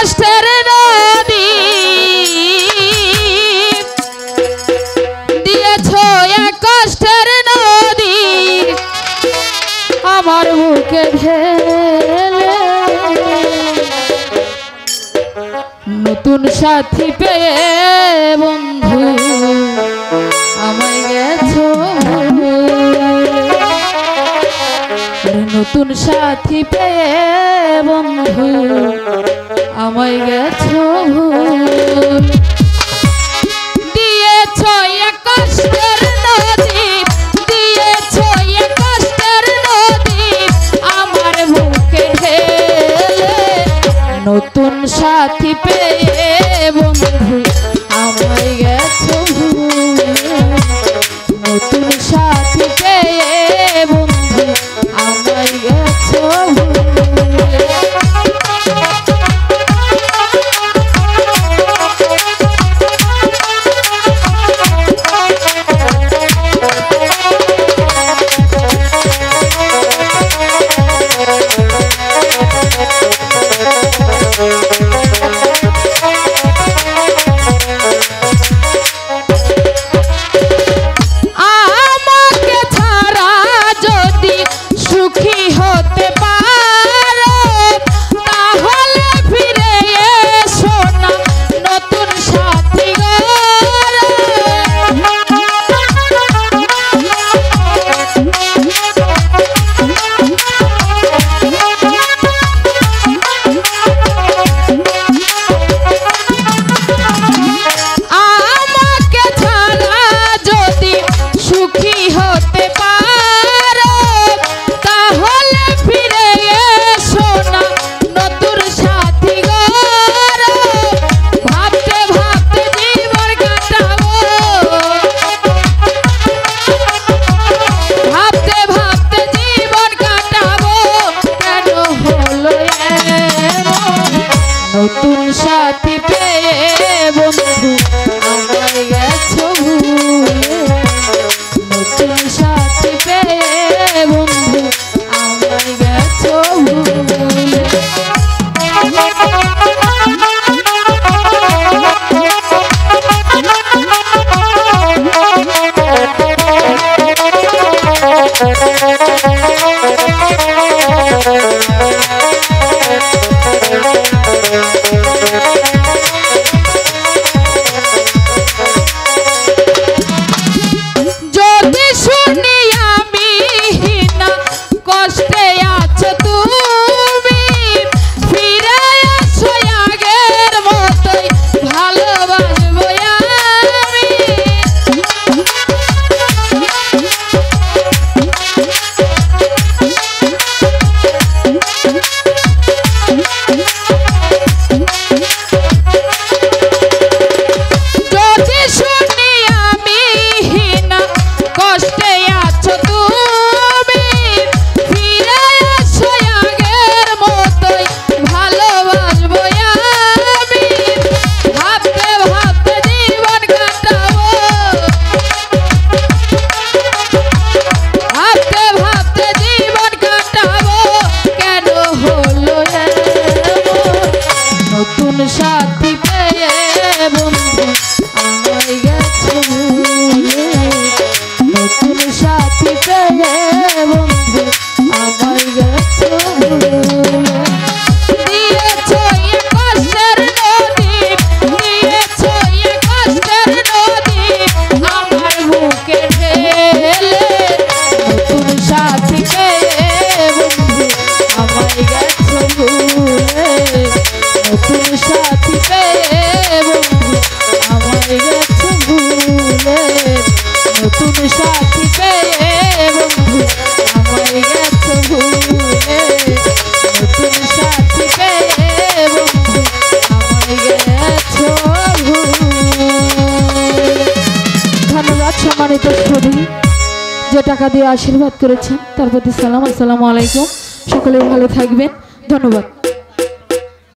কষ্টের নদী দিয়েছ এক কষ্টের নদী আমার বুকে ঢেলে নতুন সাথী পেয়ে বন্ধু আমায় গেছো নতুন সাথী পেয়ে বন্ধু আমায় গেছো দিয়েছ এক কষ্টের নদী দিয়েছ এক কষ্টের নদী আমার বুকে ঢেলে নতুন সাথী পেয়ে বন্ধু আমায় গেছো নতুন সাথী পেয়ে বন্ধু আমায় গেছো নতুন সাথী পেয়ে বন্ধু আমায় গেছো নতুন সাথী পেয়ে বন্ধু আমায় গেছো সাথী পেয়ে বন্ধু আমায় গেছো নতুন সাথী পেয়ে বন্ধু আমায় গেছো দিয়েছ এক কষ্টের নদী দিয়েছ এক কষ্টের নদী আমার বুকে ঢেলে নতুন সাথী পেয়ে বন্ধু আমায় গেছো নতুন সাথী পেয়ে বন্ধু আমায় গেছো ভুলে নতুন সাথী পেয়ে বন্ধু আমায় গেছো ভুলে নতুন সাথী পেয়ে বন্ধু আমায় গেছো ভুলে। ধন্যবাদ সম্মানিত সুধী যে টাকা দিয়ে আশীর্বাদ করেছেন তার প্রতি সালাম। আসসালামু আলাইকুম। সকলে ভালো থাকবেন। ধন্যবাদ।